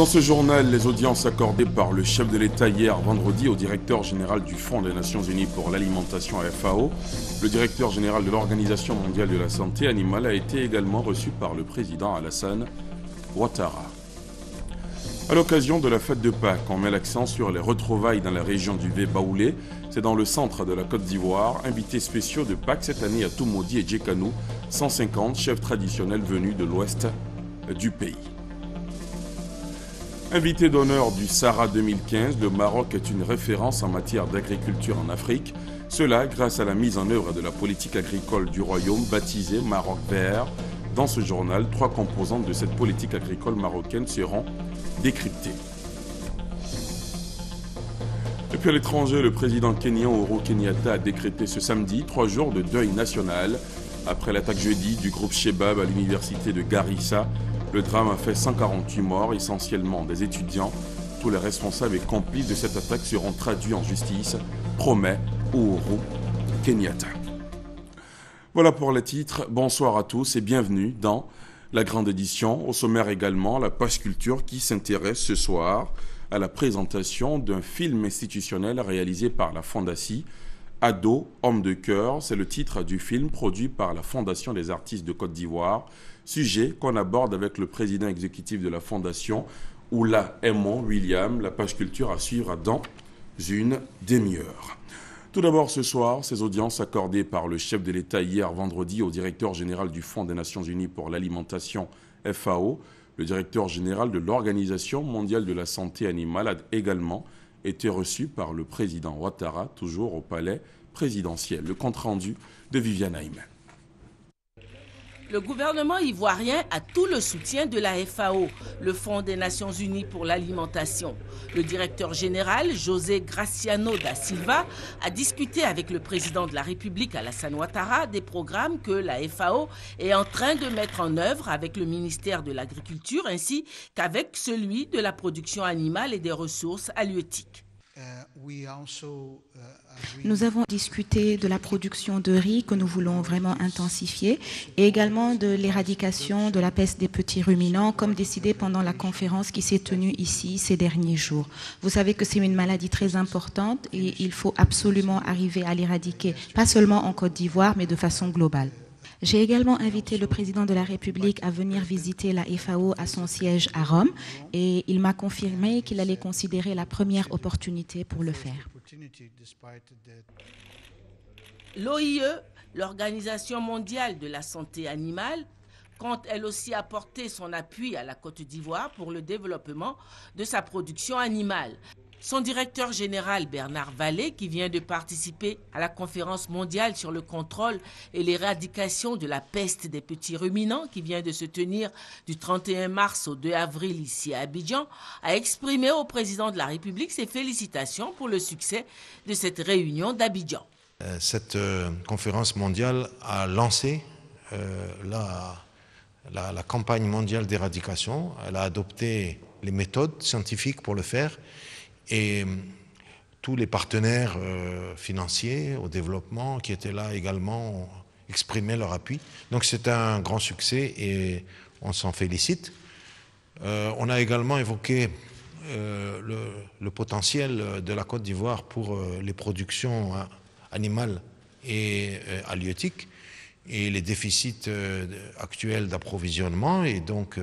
Dans ce journal, les audiences accordées par le chef de l'État hier vendredi au directeur général du Fonds des Nations Unies pour l'alimentation FAO, le directeur général de l'Organisation mondiale de la santé animale a été également reçu par le président Alassane Ouattara. À l'occasion de la fête de Pâques, on met l'accent sur les retrouvailles dans la région du Vé-Baoulé. C'est dans le centre de la Côte d'Ivoire. Invités spéciaux de Pâques cette année à Toumoudi et Djekanou, 150 chefs traditionnels venus de l'ouest du pays. Invité d'honneur du Sahara 2015, le Maroc est une référence en matière d'agriculture en Afrique. Cela grâce à la mise en œuvre de la politique agricole du royaume baptisée Maroc vert. Dans ce journal, 3 composantes de cette politique agricole marocaine seront décryptées. Et puis à l'étranger, le président kenyan Uhuru Kenyatta a décrété ce samedi 3 jours de deuil national après l'attaque jeudi du groupe Shebab à l'université de Garissa. Le drame a fait 148 morts, essentiellement des étudiants. Tous les responsables et complices de cette attaque seront traduits en justice, promet Uhuru Kenyatta. Voilà pour les titres. Bonsoir à tous et bienvenue dans la grande édition. Au sommaire également, la page culture qui s'intéresse ce soir à la présentation d'un film institutionnel réalisé par la Fondation Ado, homme de cœur. C'est le titre du film produit par la Fondation des artistes de Côte d'Ivoire. Sujet qu'on aborde avec le président exécutif de la Fondation, Oula Aimon William. La page culture à suivre dans une demi-heure. Tout d'abord ce soir, ces audiences accordées par le chef de l'État hier vendredi au directeur général du Fonds des Nations Unies pour l'alimentation FAO. Le directeur général de l'Organisation mondiale de la santé animale a également été reçu par le président Ouattara, toujours au palais présidentiel. Le compte-rendu de Viviane Aïmen. Le gouvernement ivoirien a tout le soutien de la FAO, le Fonds des Nations Unies pour l'alimentation. Le directeur général, José Graciano da Silva, a discuté avec le président de la République, Alassane Ouattara, des programmes que la FAO est en train de mettre en œuvre avec le ministère de l'Agriculture ainsi qu'avec celui de la production animale et des ressources halieutiques. Nous avons discuté de la production de riz que nous voulons vraiment intensifier et également de l'éradication de la peste des petits ruminants comme décidé pendant la conférence qui s'est tenue ici ces derniers jours. Vous savez que c'est une maladie très importante et il faut absolument arriver à l'éradiquer, pas seulement en Côte d'Ivoire mais de façon globale. J'ai également invité le président de la République à venir visiter la FAO à son siège à Rome et il m'a confirmé qu'il allait considérer la première opportunité pour le faire. L'OIE, l'Organisation mondiale de la santé animale, compte elle aussi apporter son appui à la Côte d'Ivoire pour le développement de sa production animale. Son directeur général Bernard Vallée, qui vient de participer à la conférence mondiale sur le contrôle et l'éradication de la peste des petits ruminants qui vient de se tenir du 31 mars au 2 avril ici à Abidjan, a exprimé au président de la République ses félicitations pour le succès de cette réunion d'Abidjan. Cette conférence mondiale a lancé la campagne mondiale d'éradication. Elle a adopté les méthodes scientifiques pour le faire. Et tous les partenaires financiers au développement qui étaient là également ont exprimé leur appui. Donc c'est un grand succès et on s'en félicite. On a également évoqué le potentiel de la Côte d'Ivoire pour les productions animales et halieutiques et les déficits actuels d'approvisionnement et donc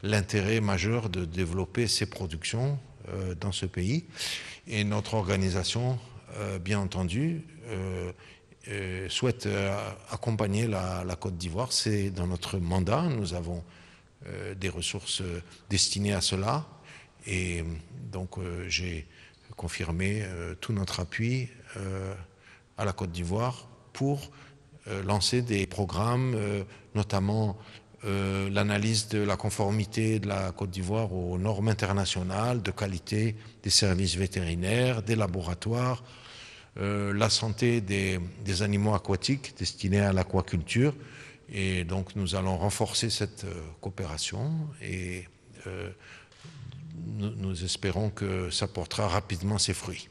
l'intérêt majeur de développer ces productions dans ce pays. Et notre organisation, bien entendu, souhaite accompagner la Côte d'Ivoire. C'est dans notre mandat. Nous avons des ressources destinées à cela. Et donc, j'ai confirmé tout notre appui à la Côte d'Ivoire pour lancer des programmes, notamment l'analyse de la conformité de la Côte d'Ivoire aux normes internationales de qualité des services vétérinaires, des laboratoires, la santé des animaux aquatiques destinés à l'aquaculture. Et donc nous allons renforcer cette coopération et nous espérons que ça portera rapidement ses fruits.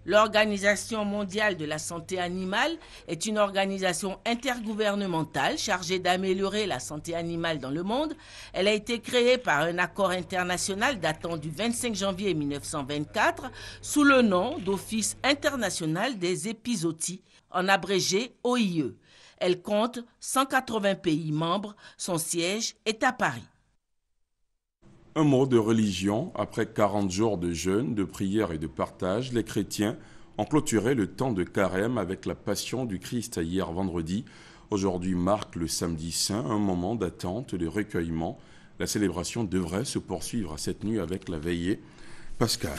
L'Organisation mondiale de la santé animale est une organisation intergouvernementale chargée d'améliorer la santé animale dans le monde. Elle a été créée par un accord international datant du 25 janvier 1924 sous le nom d'Office international des épizooties, en abrégé OIE. Elle compte 180 pays membres. Son siège est à Paris. Un mot de religion. Après 40 jours de jeûne, de prière et de partage, les chrétiens ont clôturé le temps de carême avec la passion du Christ hier vendredi. Aujourd'hui marque le samedi saint, un moment d'attente, de recueillement. La célébration devrait se poursuivre cette nuit avec la veillée pascale.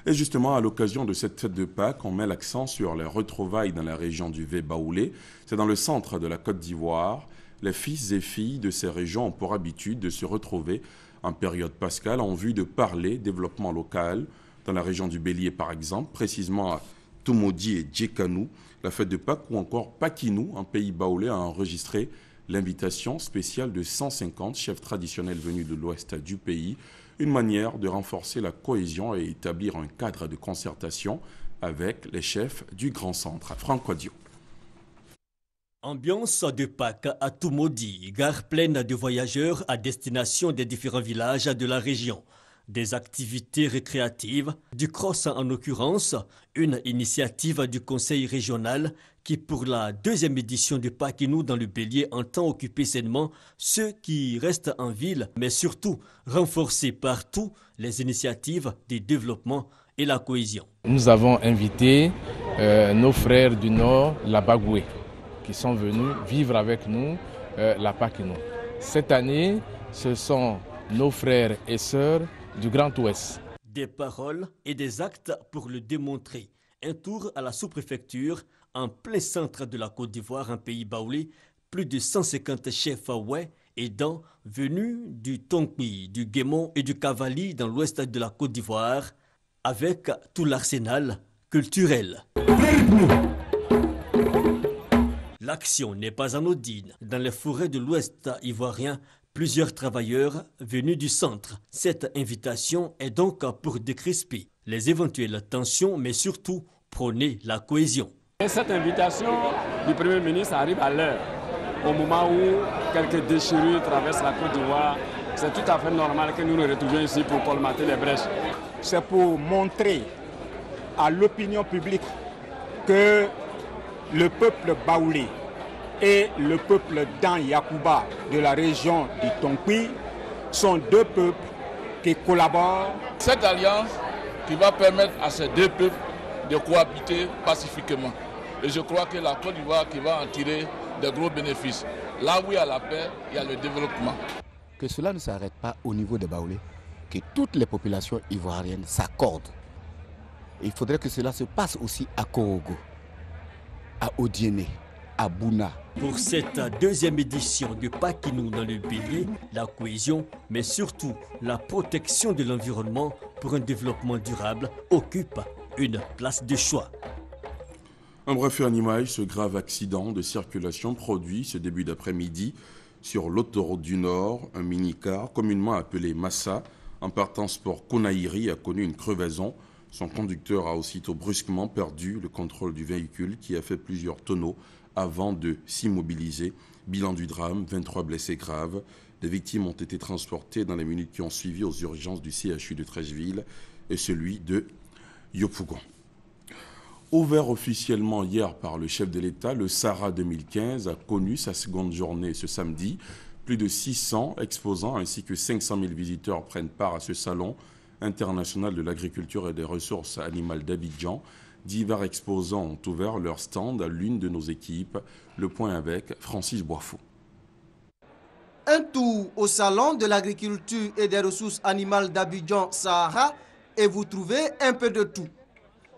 Et justement, à l'occasion de cette fête de Pâques, on met l'accent sur les retrouvailles dans la région du Vé-Baoulé. C'est dans le centre de la Côte d'Ivoire. Les fils et filles de ces régions ont pour habitude de se retrouver en période pascale en vue de parler développement local. Dans la région du Bélier, par exemple, précisément à Toumodi et Djekanou, la fête de Pâques ou encore Pakinou, un pays baoulé, a enregistré l'invitation spéciale de 150 chefs traditionnels venus de l'ouest du pays, une manière de renforcer la cohésion et établir un cadre de concertation avec les chefs du Grand Centre. Franck Quadio. Ambiance de Pâques à Toumodi, gare pleine de voyageurs à destination des différents villages de la région. Des activités récréatives, du cross en l'occurrence, une initiative du conseil régional qui pour la deuxième édition de Pakinou dans le Bélier entend occuper sainement ceux qui restent en ville, mais surtout renforcer partout les initiatives de développement et la cohésion. Nous avons invité nos frères du Nord, la Bagoué, qui sont venus vivre avec nous la Pakinou. Cette année, ce sont nos frères et sœurs du Grand Ouest. Des paroles et des actes pour le démontrer. Un tour à la sous-préfecture, en plein centre de la Côte d'Ivoire, un pays baoulé, plus de 150 chefs ouais et dents venus du Tonkpi, du Guémon et du Cavali dans l'ouest de la Côte d'Ivoire, avec tout l'arsenal culturel. L'action n'est pas anodine. Dans les forêts de l'ouest ivoirien, plusieurs travailleurs venus du centre. Cette invitation est donc pour décrisper les éventuelles tensions, mais surtout prôner la cohésion. Et cette invitation du Premier ministre arrive à l'heure, au moment où quelques déchirures traversent la Côte d'Ivoire. C'est tout à fait normal que nous nous retrouvions ici pour colmater les brèches. C'est pour montrer à l'opinion publique que le peuple baoulé et le peuple Dan Yakuba de la région du Tonkpi sont deux peuples qui collaborent. Cette alliance qui va permettre à ces deux peuples de cohabiter pacifiquement. Et je crois que la Côte d'Ivoire qui va en tirer de gros bénéfices. Là où il y a la paix, il y a le développement. Que cela ne s'arrête pas au niveau des Baoulés, que toutes les populations ivoiriennes s'accordent. Il faudrait que cela se passe aussi à Korogo, à Odiéné, à Bouna. Pour cette deuxième édition de Pakinou dans le Bélier, la cohésion, mais surtout la protection de l'environnement pour un développement durable occupe une place de choix. Un bref en image, ce grave accident de circulation produit ce début d'après-midi sur l'autoroute du Nord. Un mini-car communément appelé Massa, en partance pour Konaïri, a connu une crevaison. Son conducteur a aussitôt brusquement perdu le contrôle du véhicule qui a fait plusieurs tonneaux avant de s'immobiliser. Bilan du drame, 23 blessés graves. Des victimes ont été transportées dans les minutes qui ont suivi aux urgences du CHU de Treichville et celui de Yopougon. Ouvert officiellement hier par le chef de l'État, le Sahara 2015 a connu sa seconde journée ce samedi. Plus de 600 exposants ainsi que 500 000 visiteurs prennent part à ce salon international de l'agriculture et des ressources animales d'Abidjan. Divers exposants ont ouvert leur stand à l'une de nos équipes. Le point avec Francis Boifou. Un tour au salon de l'agriculture et des ressources animales d'Abidjan Sahara et vous trouvez un peu de tout.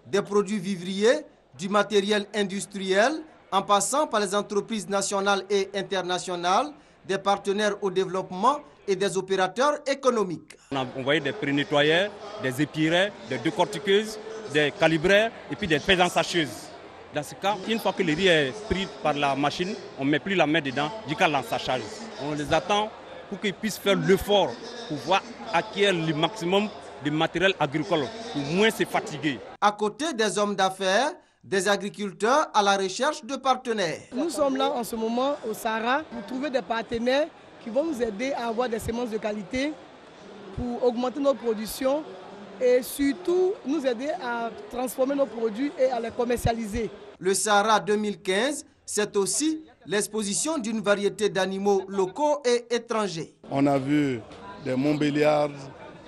Des produits vivriers, du matériel industriel, en passant par les entreprises nationales et internationales, des partenaires au développement et des opérateurs économiques. On voyait des pré-nettoyeurs, des épierets, des décortiqueuses, des calibraires et puis des paisansacheuses. Dans ce cas, une fois que le riz est pris par la machine, on ne met plus la main dedans jusqu'à l'ensachage. On les attend pour qu'ils puissent faire l'effort pour pouvoir acquérir le maximum de matériel agricole pour moins se fatiguer. à côté des hommes d'affaires, des agriculteurs à la recherche de partenaires. Nous sommes là en ce moment au Sahara pour trouver des partenaires qui vont nous aider à avoir des semences de qualité pour augmenter nos productions et surtout nous aider à transformer nos produits et à les commercialiser. Le Sahara 2015, c'est aussi l'exposition d'une variété d'animaux locaux et étrangers. On a vu des Montbéliards,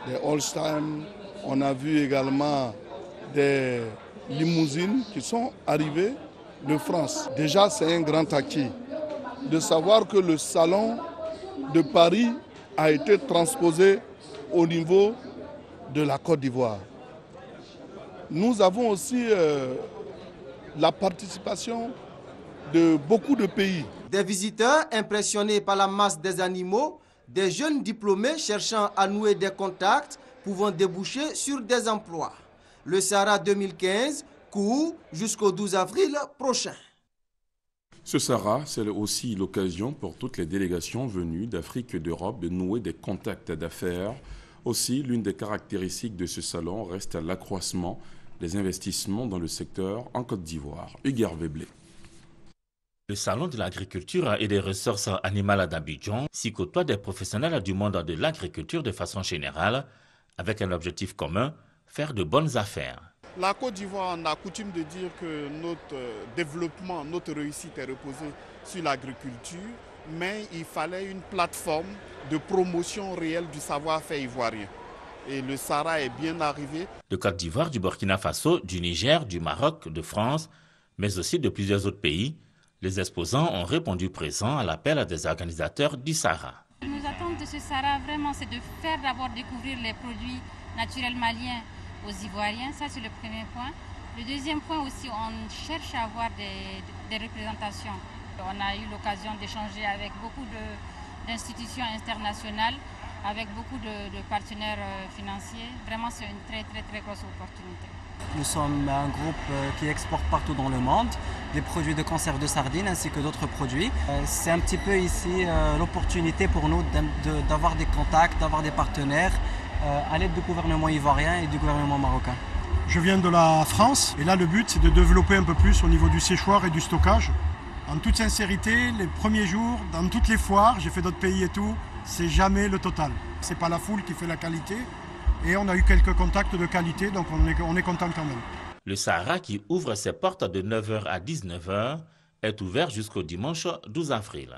des Holstein, on a vu également des limousines qui sont arrivées de France. Déjà, c'est un grand acquis de savoir que le salon de Paris a été transposé au niveau de la Côte d'Ivoire. Nous avons aussi la participation de beaucoup de pays. Des visiteurs impressionnés par la masse des animaux, des jeunes diplômés cherchant à nouer des contacts pouvant déboucher sur des emplois. Le Sahara 2015 court jusqu'au 12 avril prochain. Ce Sahara, c'est aussi l'occasion pour toutes les délégations venues d'Afrique et d'Europe de nouer des contacts d'affaires. Aussi, l'une des caractéristiques de ce salon reste l'accroissement des investissements dans le secteur en Côte d'Ivoire. Hugues Veblé. Le salon de l'agriculture et des ressources animales d'Abidjan s'y côtoie des professionnels du monde de l'agriculture de façon générale, avec un objectif commun, faire de bonnes affaires. La Côte d'Ivoire, on a coutume de dire que notre développement, notre réussite est reposée sur l'agriculture, mais il fallait une plateforme de promotion réelle du savoir-faire ivoirien. Et le Sahara est bien arrivé. De Côte d'Ivoire, du Burkina Faso, du Niger, du Maroc, de France, mais aussi de plusieurs autres pays, les exposants ont répondu présents à l'appel des organisateurs du Sahara. Nos attentes de ce Sahara, vraiment, c'est de faire d'abord découvrir les produits naturels maliens aux Ivoiriens. Ça, c'est le premier point. Le deuxième point aussi, on cherche à avoir des représentations. On a eu l'occasion d'échanger avec beaucoup d'institutions internationales, avec beaucoup de partenaires financiers. Vraiment, c'est une très, très, très grosse opportunité. Nous sommes un groupe qui exporte partout dans le monde des produits de conserve de sardines ainsi que d'autres produits. C'est un petit peu ici l'opportunité pour nous d'avoir des contacts, d'avoir des partenaires à l'aide du gouvernement ivoirien et du gouvernement marocain. Je viens de la France et là le but c'est de développer un peu plus au niveau du séchoir et du stockage. En toute sincérité, les premiers jours, dans toutes les foires, j'ai fait d'autres pays et tout, c'est jamais le total. C'est pas la foule qui fait la qualité. Et on a eu quelques contacts de qualité, donc on est content quand même. Le Sahara, qui ouvre ses portes de 9h à 19h, est ouvert jusqu'au dimanche 12 avril.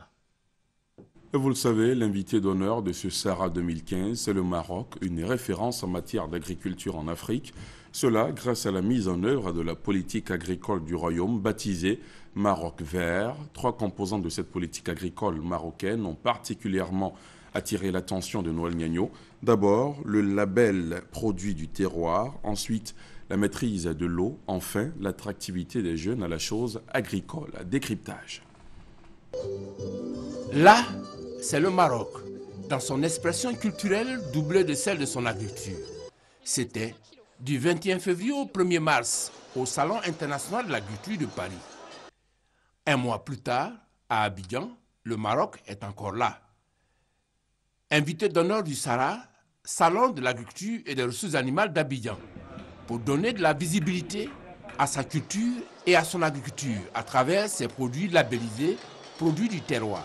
Et vous le savez, l'invité d'honneur de ce Sahara 2015, c'est le Maroc, une référence en matière d'agriculture en Afrique. Cela grâce à la mise en œuvre de la politique agricole du royaume, baptisée Maroc Vert. 3 composants de cette politique agricole marocaine ont particulièrement attiré l'attention de Noël Niagno. D'abord, le label produit du terroir, ensuite la maîtrise de l'eau, enfin l'attractivité des jeunes à la chose agricole. Décryptage. Là, c'est le Maroc, dans son expression culturelle doublée de celle de son agriculture. C'était du 21 février au 1er mars, au Salon international de l'agriculture de Paris. Un mois plus tard, à Abidjan, le Maroc est encore là. Invité d'honneur du Sahara, Salon de l'agriculture et des ressources animales d'Abidjan, pour donner de la visibilité à sa culture et à son agriculture à travers ses produits labellisés, produits du terroir.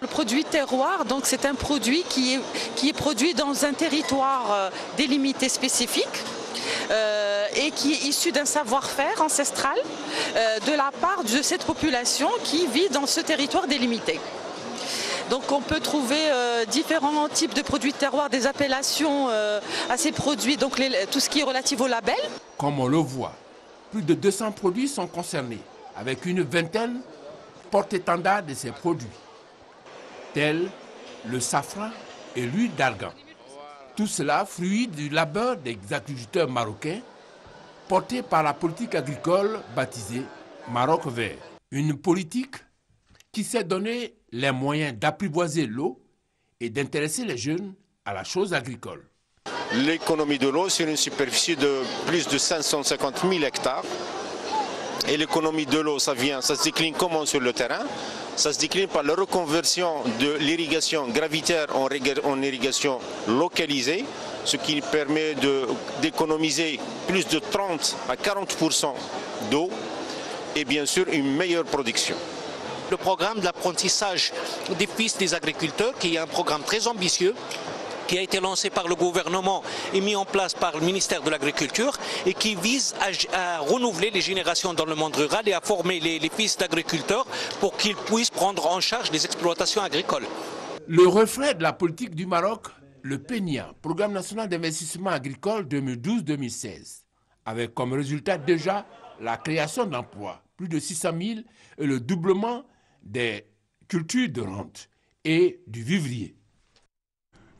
Le produit terroir, donc c'est un produit qui est produit dans un territoire délimité spécifique et qui est issu d'un savoir-faire ancestral de la part de cette population qui vit dans ce territoire délimité. Donc on peut trouver différents types de produits de terroir, des appellations à ces produits, donc tout ce qui est relatif au label. Comme on le voit, plus de 200 produits sont concernés, avec une vingtaine porte-étendards de ces produits, tels le safran et l'huile d'argan. Tout cela fruit du labeur des agriculteurs marocains, porté par la politique agricole baptisée Maroc Vert. Une politique qui s'est donné les moyens d'apprivoiser l'eau et d'intéresser les jeunes à la chose agricole. L'économie de l'eau, c'est une superficie de plus de 550 000 hectares. Et l'économie de l'eau, ça se décline comment sur le terrain? Ça se décline par la reconversion de l'irrigation gravitaire en irrigation localisée, ce qui permet d'économiser plus de 30 à 40% d'eau et bien sûr une meilleure production. Le programme de l'apprentissage des fils des agriculteurs, qui est un programme très ambitieux, qui a été lancé par le gouvernement et mis en place par le ministère de l'Agriculture et qui vise à renouveler les générations dans le monde rural et à former les fils d'agriculteurs pour qu'ils puissent prendre en charge les exploitations agricoles. Le reflet de la politique du Maroc, le PNIA, Programme national d'investissement agricole 2012-2016, avec comme résultat déjà la création d'emplois, plus de 600 000, et le doublement des cultures de rente et du vivrier.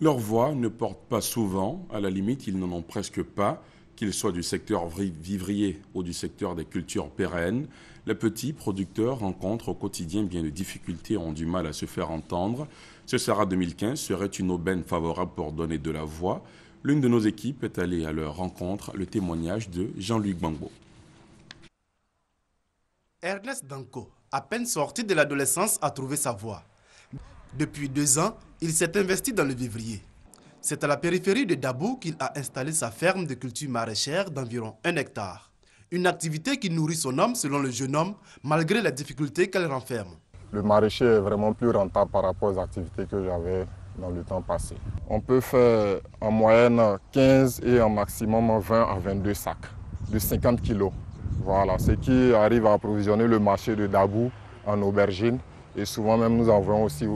Leur voix ne porte pas souvent, à la limite ils n'en ont presque pas, qu'ils soient du secteur vivrier ou du secteur des cultures pérennes. Les petits producteurs rencontrent au quotidien bien de difficultés et ont du mal à se faire entendre. Ce Sahara 2015 serait une aubaine favorable pour donner de la voix. L'une de nos équipes est allée à leur rencontre, le témoignage de Jean-Luc Bangbo. Ernest Danko, à peine sorti de l'adolescence, a trouvé sa voie. Depuis 2 ans, il s'est investi dans le vivrier. C'est à la périphérie de Dabou qu'il a installé sa ferme de culture maraîchère d'environ 1 hectare. Une activité qui nourrit son homme, selon le jeune homme, malgré les difficultés qu'elle renferme. Le maraîcher est vraiment plus rentable par rapport aux activités que j'avais dans le temps passé. On peut faire en moyenne 15 et en maximum 20 à 22 sacs de 50 kilos. Voilà, ce qui arrive à approvisionner le marché de Dabou en aubergine et souvent même nous envoyons aussi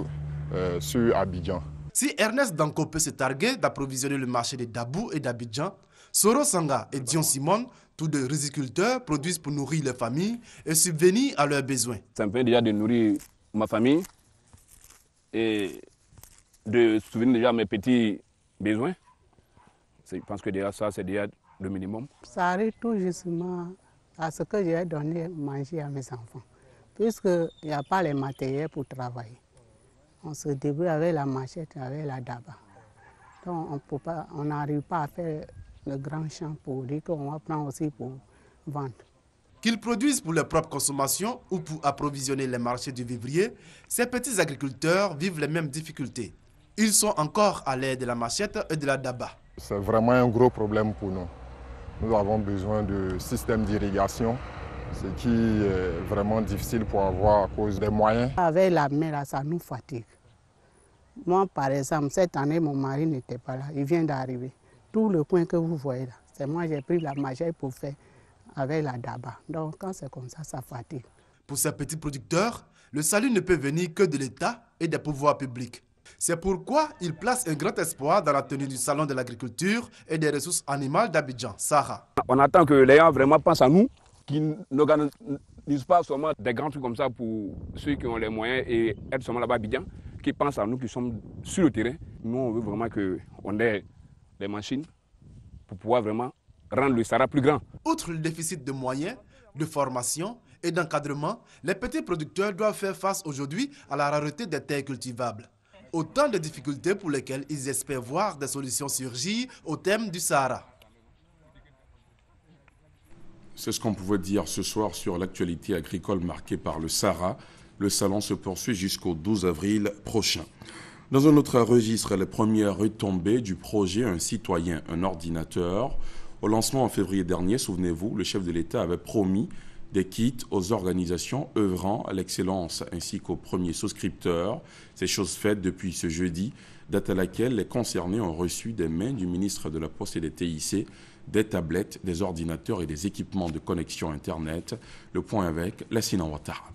sur Abidjan. Si Ernest Danko peut se targuer d'approvisionner le marché de Dabou et d'Abidjan, Soro Sanga et Dion Simon, tous deux riziculteurs, produisent pour nourrir les familles et subvenir à leurs besoins. Ça me permet déjà de nourrir ma famille et de subvenir déjà à mes petits besoins. Je pense que déjà ça, c'est déjà le minimum. Ça arrive tout justement à ce que j'ai donné manger à mes enfants, puisqu'il n'y a pas les matériels pour travailler. On se débrouille avec la machette, avec la daba. Donc on n'arrive pas à faire le grand champ pour dire qu'on va prendre aussi pour vendre. Qu'ils produisent pour leur propre consommation ou pour approvisionner les marchés du vivrier, ces petits agriculteurs vivent les mêmes difficultés. Ils sont encore à l'aide de la machette et de la daba. C'est vraiment un gros problème pour nous. Nous avons besoin de systèmes d'irrigation, ce qui est vraiment difficile pour avoir à cause des moyens. Avec la mer, ça nous fatigue. Moi, par exemple, cette année, mon mari n'était pas là. Il vient d'arriver. Tout le coin que vous voyez là, c'est moi j'ai pris la machette pour faire avec la daba. Donc, quand c'est comme ça, ça fatigue. Pour ces petits producteurs, le salut ne peut venir que de l'État et des pouvoirs publics. C'est pourquoi ils placent un grand espoir dans la tenue du Salon de l'agriculture et des ressources animales d'Abidjan, Sahara. On attend que les gens vraiment pensent à nous, qu'ils n'organisent pas seulement des grands trucs comme ça pour ceux qui ont les moyens et être seulement là-bas à Abidjan, qui pensent à nous qui sommes sur le terrain. Nous, on veut vraiment qu'on ait des machines pour pouvoir vraiment rendre le Sahara plus grand. Outre le déficit de moyens, de formation et d'encadrement, les petits producteurs doivent faire face aujourd'hui à la rareté des terres cultivables. Autant de difficultés pour lesquelles ils espèrent voir des solutions surgir au thème du Sahara. C'est ce qu'on pouvait dire ce soir sur l'actualité agricole marquée par le Sahara. Le salon se poursuit jusqu'au 12 avril prochain. Dans un autre registre, les premières retombées du projet Un citoyen, un ordinateur. Au lancement en février dernier, souvenez-vous, le chef de l'État avait promis des kits aux organisations œuvrant à l'excellence ainsi qu'aux premiers souscripteurs. C'est chose faite depuis ce jeudi, date à laquelle les concernés ont reçu des mains du ministre de la Poste et des TIC des tablettes, des ordinateurs et des équipements de connexion Internet. Le point avec Lassina Ouattara.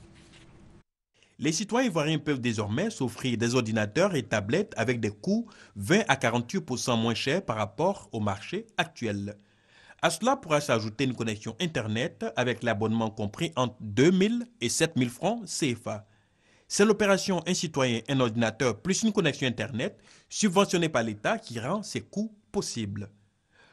Les citoyens ivoiriens peuvent désormais s'offrir des ordinateurs et tablettes avec des coûts 20 à 48% moins chers par rapport au marché actuel. À cela pourra s'ajouter une connexion Internet avec l'abonnement compris entre 2 000 et 7 000 francs CFA. C'est l'opération Un citoyen, un ordinateur plus une connexion Internet subventionnée par l'État qui rend ces coûts possibles.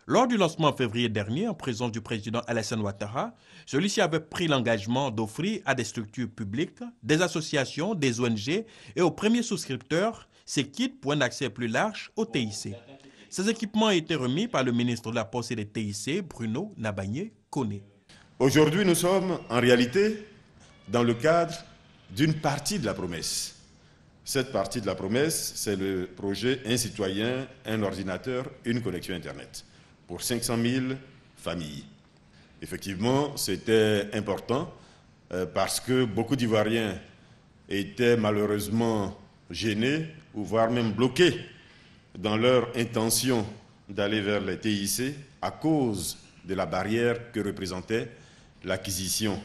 Lors du lancement en février dernier, en présence du président Alassane Ouattara, celui-ci avait pris l'engagement d'offrir à des structures publiques, des associations, des ONG et aux premiers souscripteurs ces kits pour un accès plus large au TIC. Ces équipements ont été remis par le ministre de la Poste et des TIC, Bruno Nabagné-Koné. Aujourd'hui, nous sommes en réalité dans le cadre d'une partie de la promesse. Cette partie de la promesse, c'est le projet Un citoyen, un ordinateur, une connexion Internet pour 500 000 familles. Effectivement, c'était important parce que beaucoup d'Ivoiriens étaient malheureusement gênés ou voire même bloqués dans leur intention d'aller vers les TIC à cause de la barrière que représentait l'acquisition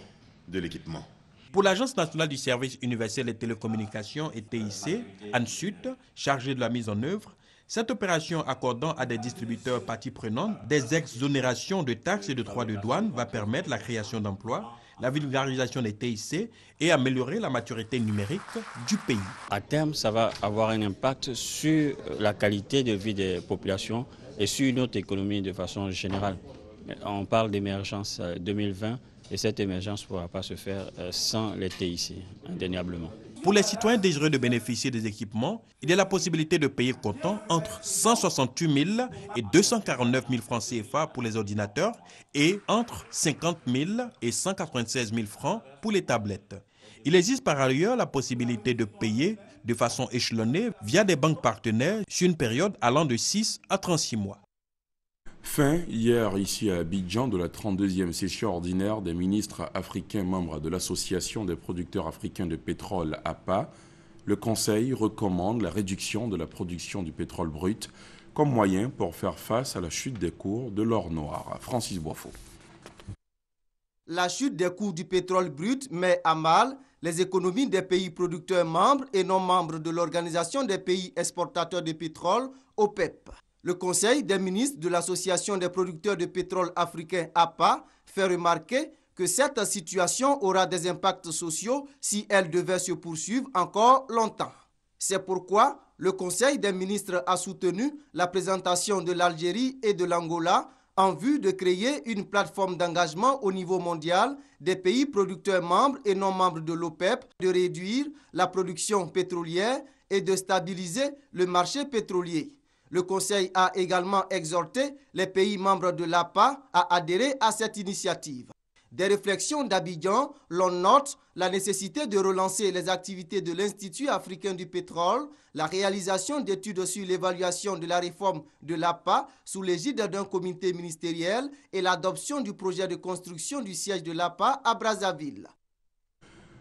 de l'équipement. Pour l'Agence nationale du service universel des télécommunications et TIC, ANSUT, chargée de la mise en œuvre, cette opération accordant à des distributeurs parties prenantes des exonérations de taxes et de droits de douane va permettre la création d'emplois, la vulgarisation des TIC et améliorer la maturité numérique du pays. À terme, ça va avoir un impact sur la qualité de vie des populations et sur notre économie de façon générale. On parle d'émergence 2020 et cette émergence ne pourra pas se faire sans les TIC, indéniablement. Pour les citoyens désireux de bénéficier des équipements, il y a la possibilité de payer comptant entre 168 000 et 249 000 francs CFA pour les ordinateurs et entre 50 000 et 196 000 francs pour les tablettes. Il existe par ailleurs la possibilité de payer de façon échelonnée via des banques partenaires sur une période allant de 6 à 36 mois. Fin hier ici à Abidjan de la 32e session ordinaire des ministres africains membres de l'Association des producteurs africains de pétrole APA. Le Conseil recommande la réduction de la production du pétrole brut comme moyen pour faire face à la chute des cours de l'or noir. Francis Boifo. La chute des cours du pétrole brut met à mal les économies des pays producteurs membres et non membres de l'Organisation des pays exportateurs de pétrole, OPEP. Le Conseil des ministres de l'Association des producteurs de pétrole africains APA fait remarquer que cette situation aura des impacts sociaux si elle devait se poursuivre encore longtemps. C'est pourquoi le Conseil des ministres a soutenu la présentation de l'Algérie et de l'Angola en vue de créer une plateforme d'engagement au niveau mondial des pays producteurs membres et non membres de l'OPEP, de réduire la production pétrolière et de stabiliser le marché pétrolier. Le Conseil a également exhorté les pays membres de l'APA à adhérer à cette initiative. Des réflexions d'Abidjan, l'on note la nécessité de relancer les activités de l'Institut africain du pétrole, la réalisation d'études sur l'évaluation de la réforme de l'APA sous l'égide d'un comité ministériel et l'adoption du projet de construction du siège de l'APA à Brazzaville.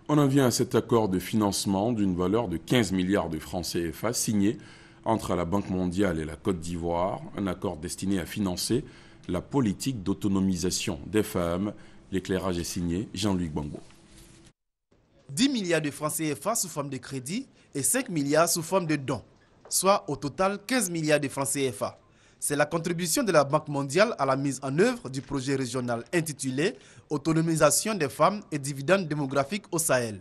On en vient à cet accord de financement d'une valeur de 15 milliards de francs CFA signé entre la Banque mondiale et la Côte d'Ivoire, un accord destiné à financer la politique d'autonomisation des femmes. L'éclairage est signé Jean-Luc Bango. 10 milliards de francs CFA sous forme de crédit et 5 milliards sous forme de dons, soit au total 15 milliards de francs CFA. C'est la contribution de la Banque mondiale à la mise en œuvre du projet régional intitulé « Autonomisation des femmes et dividendes démographiques au Sahel ».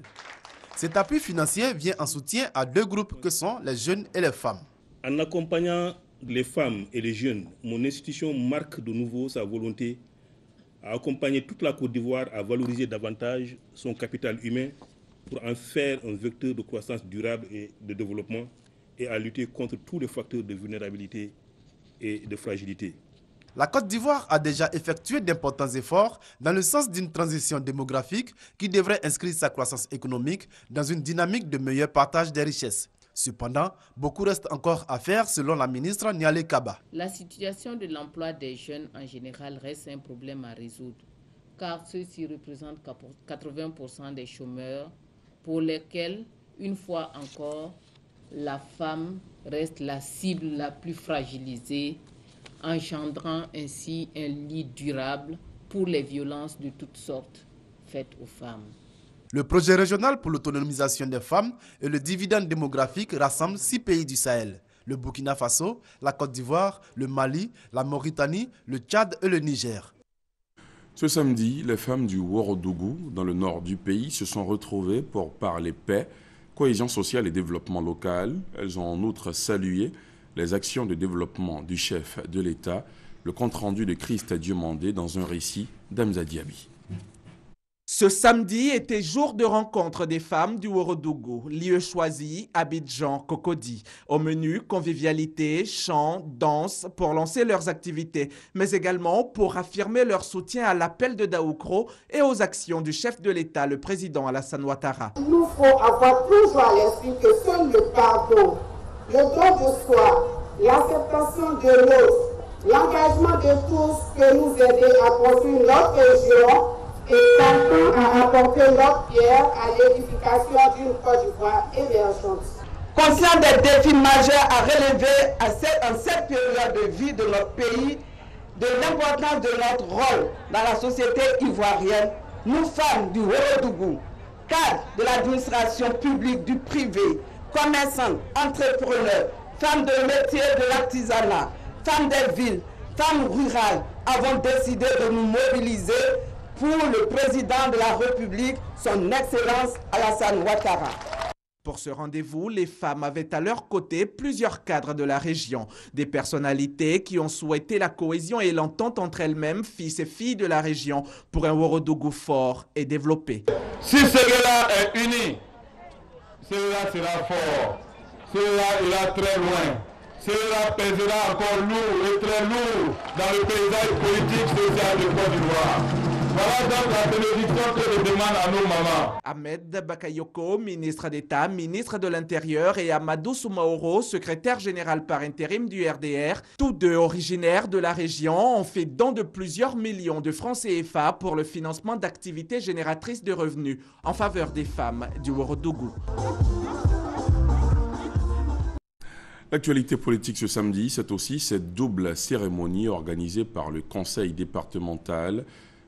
Cet appui financier vient en soutien à deux groupes que sont les jeunes et les femmes. En accompagnant les femmes et les jeunes, mon institution marque de nouveau sa volonté à accompagner toute la Côte d'Ivoire à valoriser davantage son capital humain pour en faire un vecteur de croissance durable et de développement et à lutter contre tous les facteurs de vulnérabilité et de fragilité. La Côte d'Ivoire a déjà effectué d'importants efforts dans le sens d'une transition démographique qui devrait inscrire sa croissance économique dans une dynamique de meilleur partage des richesses. Cependant, beaucoup reste encore à faire selon la ministre Nialé Kaba. La situation de l'emploi des jeunes en général reste un problème à résoudre, car ceux-ci représentent 80% des chômeurs pour lesquels, une fois encore, la femme reste la cible la plus fragilisée, engendrant ainsi un lit durable pour les violences de toutes sortes faites aux femmes. Le projet régional pour l'autonomisation des femmes et le dividende démographique rassemble 6 pays du Sahel, le Burkina Faso, la Côte d'Ivoire, le Mali, la Mauritanie, le Tchad et le Niger. Ce samedi, les femmes du Ouorodougou, dans le nord du pays, se sont retrouvées pour parler paix, cohésion sociale et développement local. Elles ont en outre salué les actions de développement du chef de l'État, le compte-rendu de Christ Diomandé dans un récit d'Hamza Diaby. Ce samedi était jour de rencontre des femmes du Ourodougou, lieu choisi, Abidjan, Cocody. Au menu, convivialité, chant, danse pour lancer leurs activités, mais également pour affirmer leur soutien à l'appel de Daoukro et aux actions du chef de l'État, le président Alassane Ouattara. Il nous faut avoir toujours à l'esprit que seul le pardon, le don de soi, l'acceptation de l'autre, l'engagement de tous peut nous aider à construire notre région et tentons à apporter notre pierre à l'édification d'une Côte d'Ivoire émergente. Conscient des défis majeurs à relever en cette période de vie de notre pays, de l'importance de notre rôle dans la société ivoirienne, nous femmes du Ourodougou, cadres de l'administration publique, du privé, commerçants, entrepreneurs, femmes de métier de l'artisanat, femmes des villes, femmes rurales, avons décidé de nous mobiliser pour le président de la République, son Excellence Alassane Ouattara. Pour ce rendez-vous, les femmes avaient à leur côté plusieurs cadres de la région, des personnalités qui ont souhaité la cohésion et l'entente entre elles-mêmes, fils et filles de la région, pour un Ourodougou fort et développé. Si celui-là est uni, celui-là sera fort, celui-là ira très loin, celui-là pèsera encore lourd et très lourd dans le paysage politique social de Côte d'Ivoire. Voilà donc la bénédiction que je demande à nos mamans. Ahmed Bakayoko, ministre d'État, ministre de l'Intérieur, et Amadou Soumaoro, secrétaire général par intérim du RDR, tous deux originaires de la région, ont fait don de plusieurs millions de francs CFA pour le financement d'activités génératrices de revenus en faveur des femmes du Ourodougou. L'actualité politique ce samedi, c'est aussi cette double cérémonie organisée par le conseil départemental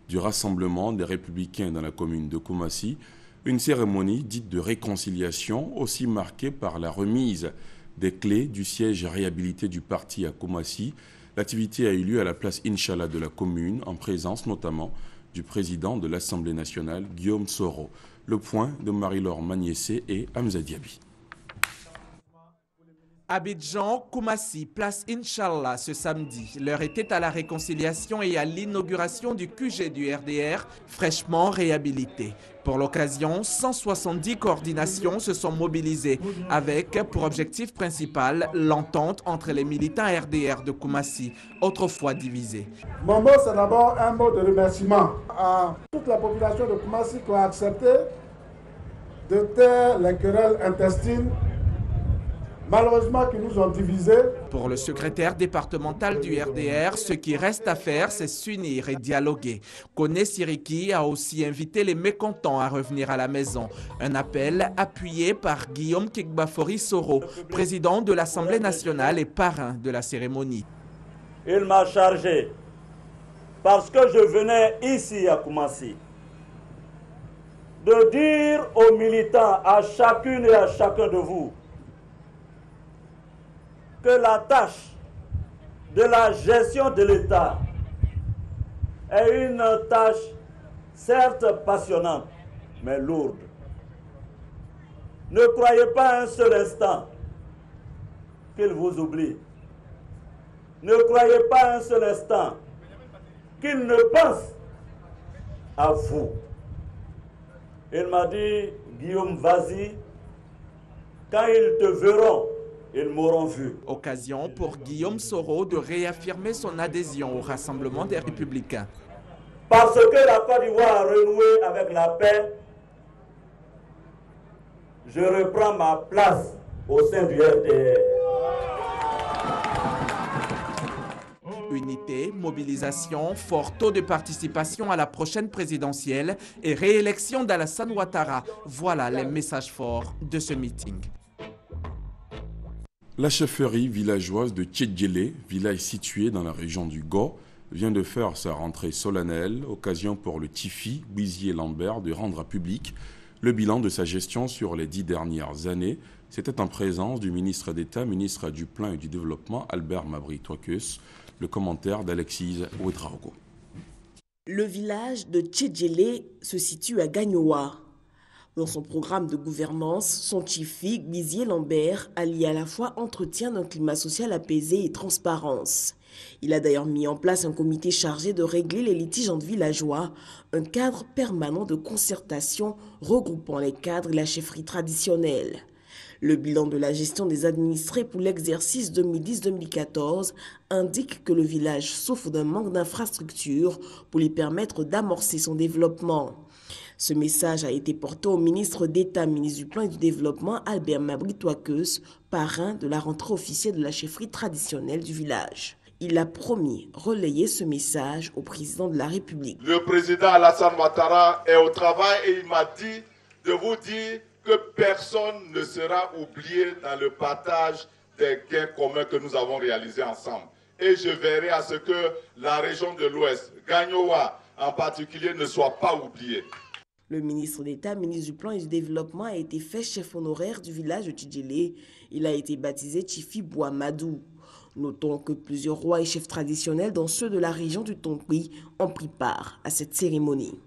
du Rassemblement des Républicains dans la commune de Koumassi, une cérémonie dite de réconciliation, aussi marquée par la remise des clés du siège réhabilité du parti à Koumassi. L'activité a eu lieu à la place Inch'Allah de la commune, en présence notamment du président de l'Assemblée nationale, Guillaume Soro. Le point de Marie-Laure Magnessé et Hamza Diaby. Abidjan, Koumassi, place Inch'Allah ce samedi. L'heure était à la réconciliation et à l'inauguration du QG du RDR, fraîchement réhabilité. Pour l'occasion, 170 coordinations se sont mobilisées avec pour objectif principal l'entente entre les militants RDR de Koumassi, autrefois divisés. Mon mot, c'est d'abord un mot de remerciement à toute la population de Koumassi qui a accepté de taire les querelles intestines, malheureusement, qui nous ont divisés. Pour le secrétaire départemental du RDR, ce qui reste à faire, c'est s'unir et dialoguer. Kone Siriki a aussi invité les mécontents à revenir à la maison. Un appel appuyé par Guillaume Kegbafori Soro, président de l'Assemblée nationale et parrain de la cérémonie. Il m'a chargé, parce que je venais ici à Koumassi, de dire aux militants, à chacune et à chacun de vous, que la tâche de la gestion de l'État est une tâche certes passionnante, mais lourde. Ne croyez pas un seul instant qu'il vous oublie. Ne croyez pas un seul instant qu'il ne pense à vous. Il m'a dit, Guillaume, vas-y, quand ils te verront, ils m'auront vu. Occasion pour Guillaume Soro de réaffirmer son adhésion au Rassemblement des Républicains. Parce que la Côte d'Ivoire a renoué avec la paix, je reprends ma place au sein du RDR. Unité, mobilisation, fort taux de participation à la prochaine présidentielle et réélection d'Alassane Ouattara. Voilà les messages forts de ce meeting. La chefferie villageoise de Tchedjele, village situé dans la région du Go, vient de faire sa rentrée solennelle, occasion pour le Tifi, Bizier-Lambert, de rendre public le bilan de sa gestion sur les 10 dernières années. C'était en présence du ministre d'État, ministre du Plan et du Développement, Albert Mabry-Toikeus, le commentaire d'Alexis Ouedraogo. Le village de Tchedjele se situe à Gagnoa. Dans son programme de gouvernance, son chief-fille, Bizier Lambert, allie à la fois entretien d'un climat social apaisé et transparence. Il a d'ailleurs mis en place un comité chargé de régler les litiges entre villageois, un cadre permanent de concertation regroupant les cadres et la chefferie traditionnelle. Le bilan de la gestion des administrés pour l'exercice 2010-2014 indique que le village souffre d'un manque d'infrastructures pour lui permettre d'amorcer son développement. Ce message a été porté au ministre d'État, ministre du Plan et du Développement, Albert Mabry-Touakeus, parrain de la rentrée officielle de la chefferie traditionnelle du village. Il a promis relayer ce message au président de la République. Le président Alassane Ouattara est au travail et il m'a dit de vous dire que personne ne sera oublié dans le partage des gains communs que nous avons réalisés ensemble. Et je verrai à ce que la région de l'Ouest, Gagnoa en particulier, ne soit pas oubliée. Le ministre d'État, ministre du Plan et du Développement, a été fait chef honoraire du village de Tidjélé. Il a été baptisé Chifi Bouamadou. Notons que plusieurs rois et chefs traditionnels, dont ceux de la région du Tonkpi, ont pris part à cette cérémonie.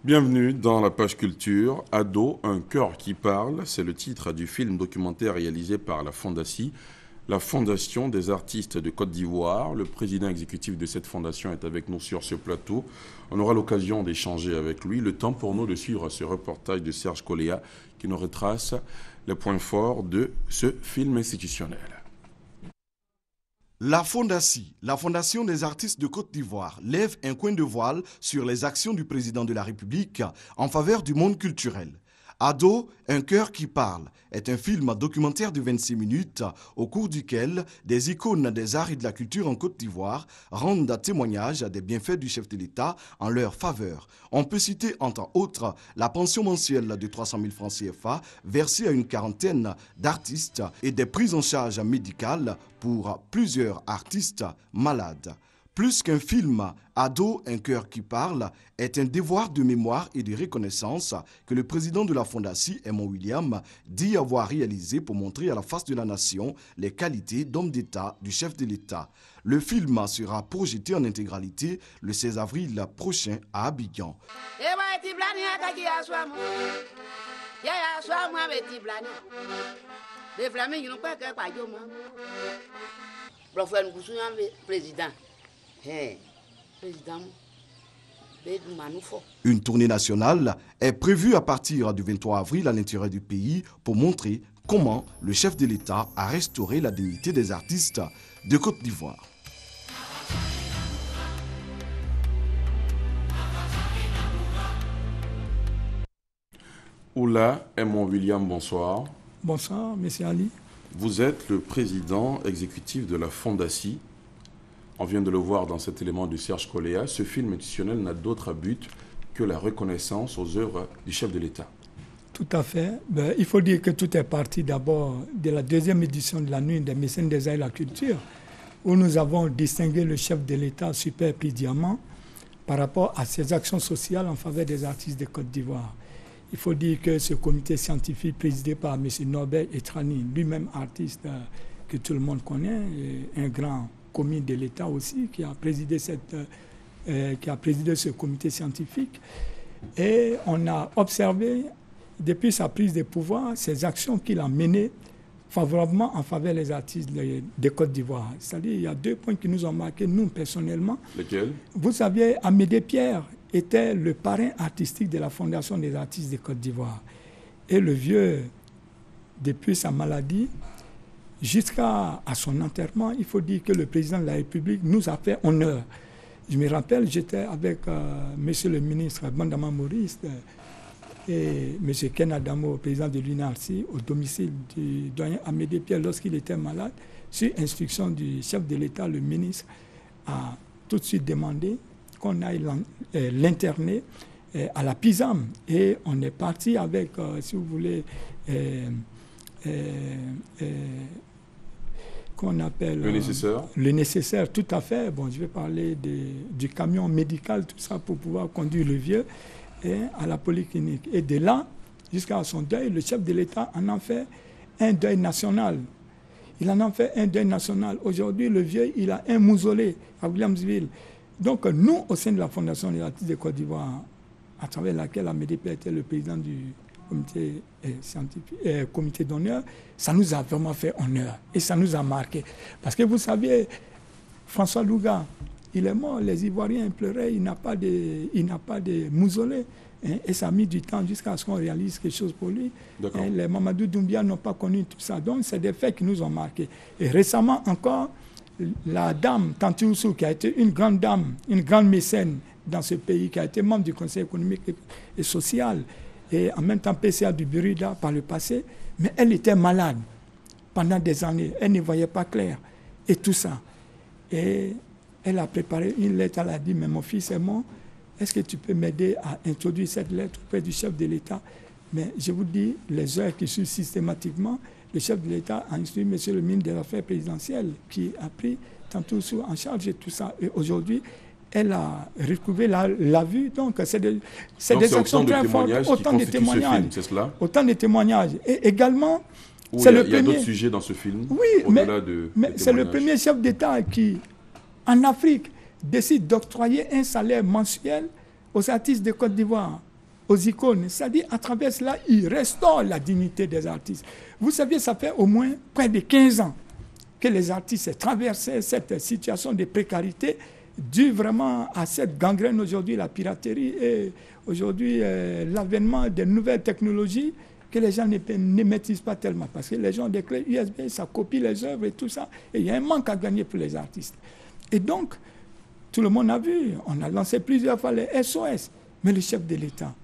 Bienvenue dans la page culture. Ado, un cœur qui parle, c'est le titre du film documentaire réalisé par la Fondasi, la Fondation des artistes de Côte d'Ivoire. Le président exécutif de cette fondation est avec nous sur ce plateau. On aura l'occasion d'échanger avec lui. Le temps pour nous de suivre ce reportage de Serge Coléa qui nous retrace les points forts de ce film institutionnel. La Fondasi, la Fondation des artistes de Côte d'Ivoire, lève un coin de voile sur les actions du président de la République en faveur du monde culturel. Ado, un cœur qui parle, est un film documentaire de 26 minutes au cours duquel des icônes des arts et de la culture en Côte d'Ivoire rendent témoignage des bienfaits du chef de l'État en leur faveur. On peut citer entre autres la pension mensuelle de 300 000 francs CFA versée à une quarantaine d'artistes et des prises en charge médicales pour plusieurs artistes malades. Plus qu'un film, Ado, un cœur qui parle, est un devoir de mémoire et de reconnaissance que le président de la Fondasi, Aimon William, dit avoir réalisé pour montrer à la face de la nation les qualités d'homme d'État du chef de l'État. Le film sera projeté en intégralité le 16 avril prochain à Abidjan. Une tournée nationale est prévue à partir du 23 avril à l'intérieur du pays pour montrer comment le chef de l'État a restauré la dignité des artistes de Côte d'Ivoire. Oula, Aimon William, bonsoir. Bonsoir, M. Ali. Vous êtes le président exécutif de la Fondasi. On vient de le voir dans cet élément de Serge Coléa. Ce film institutionnel n'a d'autre but que la reconnaissance aux œuvres du chef de l'État. Tout à fait. Il faut dire que tout est parti d'abord de la deuxième édition de la Nuit des mécènes des arts et de la culture, où nous avons distingué le chef de l'État, Super Prix Diamant, par rapport à ses actions sociales en faveur des artistes de Côte d'Ivoire. Il faut dire que ce comité scientifique présidé par M. Norbert Etrani, lui-même artiste que tout le monde connaît, un grand commis de l'État aussi, qui a présidé ce comité scientifique. Et on a observé, depuis sa prise de pouvoir, ces actions qu'il a menées favorablement en faveur des artistes de Côte d'Ivoire. C'est-à-dire, il y a deux points qui nous ont marqués, nous, personnellement. Lesquels? Vous saviez, Amédée Pierre était le parrain artistique de la Fondation des artistes de Côte d'Ivoire. Et le vieux, depuis sa maladie, jusqu'à son enterrement, il faut dire que le président de la République nous a fait honneur. Je me rappelle, j'étais avec monsieur le ministre Bandama Maurice et monsieur Ken Adamo, président de l'UNARCI, au domicile du doyen Amédée Pierre lorsqu'il était malade. Sur instruction du chef de l'État, le ministre a tout de suite demandé qu'on aille l'interner à la PISAM. Et on est parti avec, si vous voulez, qu'on appelle... Le nécessaire. Le nécessaire, tout à fait. Bon, je vais parler du camion médical, tout ça, pour pouvoir conduire le vieux à la polyclinique. Et de là, jusqu'à son deuil, le chef de l'État en a fait un deuil national. Il en a fait un deuil national. Aujourd'hui, le vieux, il a un mausolée à Williamsville. Donc, nous, au sein de la Fondation des artistes de Côte d'Ivoire, à travers laquelle Amédée Père était le président du comité scientifique, comité d'honneur, ça nous a vraiment fait honneur et ça nous a marqué. Parce que vous savez, François Louga, il est mort, les Ivoiriens pleuraient, il n'a pas de mausolée. Et ça a mis du temps jusqu'à ce qu'on réalise quelque chose pour lui. Les Mamadou Doumbia n'ont pas connu tout ça. Donc, c'est des faits qui nous ont marqués. Et récemment encore, la dame Tanti Oussou, qui a été une grande dame, une grande mécène dans ce pays, qui a été membre du Conseil économique et social, et en même temps PCA du Burida par le passé, mais elle était malade pendant des années. Elle ne voyait pas clair. Et tout ça. Et elle a préparé une lettre, elle a dit, mais mon fils est mort. Est-ce que tu peux m'aider à introduire cette lettre auprès du chef de l'État? Mais je vous dis, les heures qui suivent systématiquement, le chef de l'État a instruit M. le ministre des Affaires présidentielles qui a pris tantôt en charge de tout ça. Et aujourd'hui, elle a retrouvé la vue. Donc, c'est des actions très fortes. Autant de témoignages. C'est cela? Autant de témoignages. Et également, c'est le premier... Il y a d'autres sujets dans ce film? Oui, mais c'est le premier chef d'État qui, en Afrique, décide d'octroyer un salaire mensuel aux artistes de Côte d'Ivoire, aux icônes. C'est-à-dire, à travers cela, il restaure la dignité des artistes. Vous savez, ça fait au moins près de 15 ans que les artistes traversaient cette situation de précarité due vraiment à cette gangrène aujourd'hui, la piraterie et aujourd'hui l'avènement des nouvelles technologies que les gens ne maîtrisent pas tellement. Parce que les gens ont des clés USB, ça copie les œuvres et tout ça. Et il y a un manque à gagner pour les artistes. Et donc, tout le monde a vu, on a lancé plusieurs fois les SOS, mais le chef de l'État,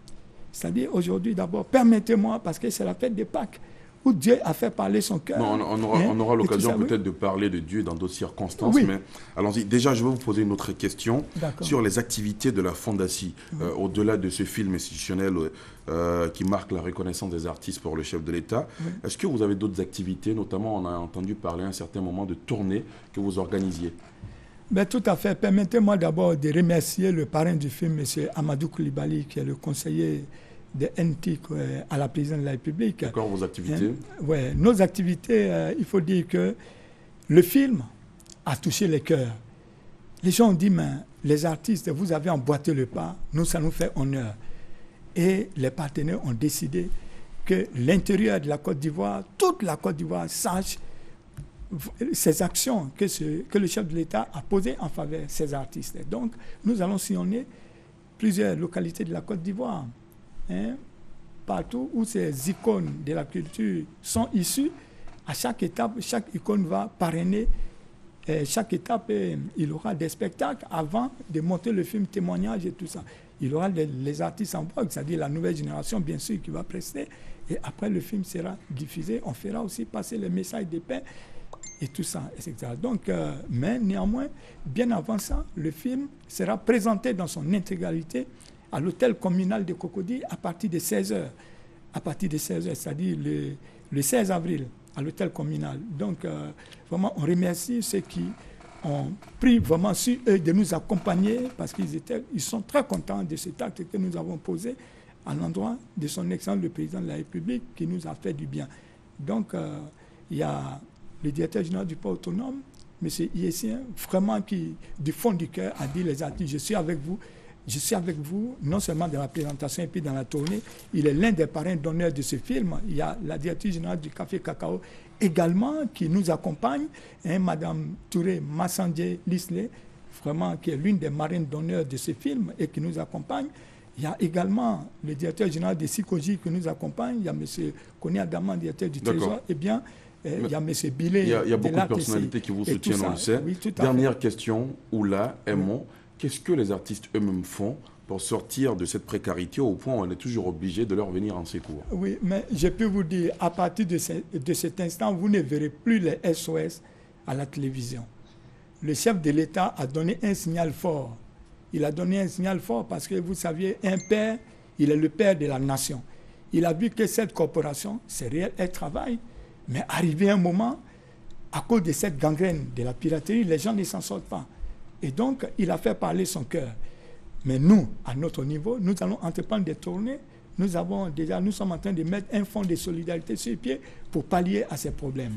c'est-à-dire aujourd'hui d'abord, permettez-moi, parce que c'est la fête de Pâques, où Dieu a fait parler son cœur. On aura l'occasion peut-être de parler de Dieu dans d'autres circonstances, mais allons-y. Déjà, je vais vous poser une autre question sur les activités de la Fondation, au-delà de ce film institutionnel qui marque la reconnaissance des artistes pour le chef de l'État. Est-ce que vous avez d'autres activités, notamment on a entendu parler à un certain moment de tournées que vous organisiez? Ben, tout à fait. Permettez-moi d'abord de remercier le parrain du film, M. Amadou Koulibaly, qui est le conseiller de NTIC à la présidence de la République. D'accord, vos activités? Oui, nos activités, il faut dire que le film a touché les cœurs. Les gens ont dit, mais les artistes, vous avez emboîté le pas, nous, ça nous fait honneur. Et les partenaires ont décidé que l'intérieur de la Côte d'Ivoire, toute la Côte d'Ivoire sache ces actions que le chef de l'État a posées en faveur de ces artistes. Donc, nous allons sillonner plusieurs localités de la Côte d'Ivoire, partout où ces icônes de la culture sont issues. À chaque étape, chaque icône va parrainer. Chaque étape, il aura des spectacles avant de monter le film témoignage et tout ça. Il y aura les artistes en vogue, c'est-à-dire la nouvelle génération, bien sûr, qui va prester. Et après, le film sera diffusé. On fera aussi passer les messages de paix et tout ça, etc. Donc, mais néanmoins, bien avant ça, le film sera présenté dans son intégralité à l'hôtel communal de Cocody à partir de 16h. À partir de 16h, c'est-à-dire le 16 avril, à l'hôtel communal. Donc, vraiment, on remercie ceux qui ont pris vraiment sur eux de nous accompagner parce qu'ils sont très contents de cet acte que nous avons posé à l'endroit de son Excellence le Président de la République qui nous a fait du bien. Donc, il y a le directeur général du port autonome, M. Iessien, vraiment qui, du fond du cœur, a dit les artistes, je suis avec vous, non seulement dans la présentation et puis dans la tournée. Il est l'un des parrains d'honneur de ce film. Il y a la directrice générale du Café Cacao également qui nous accompagne, Madame Touré Massandje Lisley, vraiment qui est l'une des marraines d'honneur de ce film et qui nous accompagne. Il y a également le directeur général de Sikoji qui nous accompagne. Il y a M. Kone Adaman, directeur du Trésor. Eh bien, il y a M. Billet. Il y a beaucoup de personnalités qui vous soutiennent, on le sait. Oui, dernière question, Oula, Aimon, qu'est-ce que les artistes eux-mêmes font pour sortir de cette précarité au point où on est toujours obligé de leur venir en secours? Oui, mais je peux vous dire, à partir de cet instant, vous ne verrez plus les SOS à la télévision. Le chef de l'État a donné un signal fort. Il a donné un signal fort parce que, vous saviez, un père, il est le père de la nation. Il a vu que cette corporation, c'est réel, elle travaille. Mais arrivé un moment, à cause de cette gangrène de la piraterie, les gens ne s'en sortent pas. Et donc, il a fait parler son cœur. Mais nous, à notre niveau, nous allons entreprendre des tournées nous sommes en train de mettre un fonds de solidarité sur pied pour pallier à ces problèmes.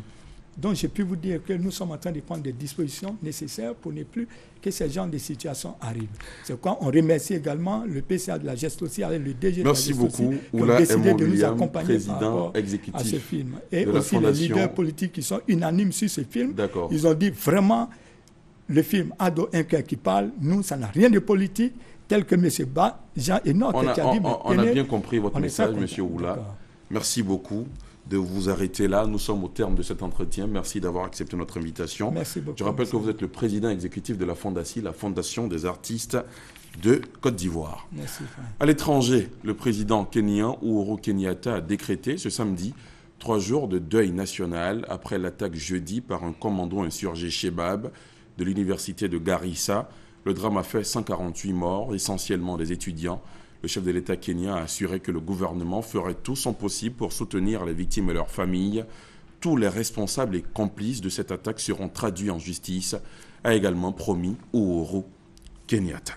Donc, je peux vous dire que nous sommes en train de prendre des dispositions nécessaires pour ne plus que ce genre de situations arrivent. C'est pourquoi on remercie également le PCA de la geste aussi avec le DG de la geste aussi, qui ont décidé de nous accompagner par rapport à ce film. Et aussi les leaders politiques qui sont unanimes sur ce film. Ils ont dit vraiment, le film Ado, un cœur qui parle, nous, ça n'a rien de politique, tel que M. Jean Enoch qui a dit... On a bien compris votre message, M. Oula. Merci beaucoup de vous arrêter là. Nous sommes au terme de cet entretien. Merci d'avoir accepté notre invitation. Merci beaucoup. Je rappelle que vous êtes le président exécutif de la Fondation, la Fondation des artistes de Côte d'Ivoire. Merci. À l'étranger, le président kenyan Uhuru Kenyatta a décrété ce samedi 3 jours de deuil national après l'attaque jeudi par un commando insurgé Shebab de l'université de Garissa. Le drame a fait 148 morts, essentiellement des étudiants. Le chef de l'État kenyan a assuré que le gouvernement ferait tout son possible pour soutenir les victimes et leurs familles. Tous les responsables et complices de cette attaque seront traduits en justice, a également promis Uhuru Kenyatta.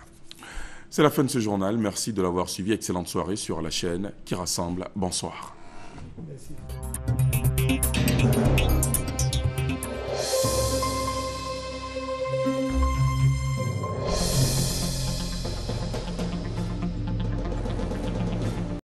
C'est la fin de ce journal. Merci de l'avoir suivi. Excellente soirée sur la chaîne qui rassemble. Bonsoir. Merci.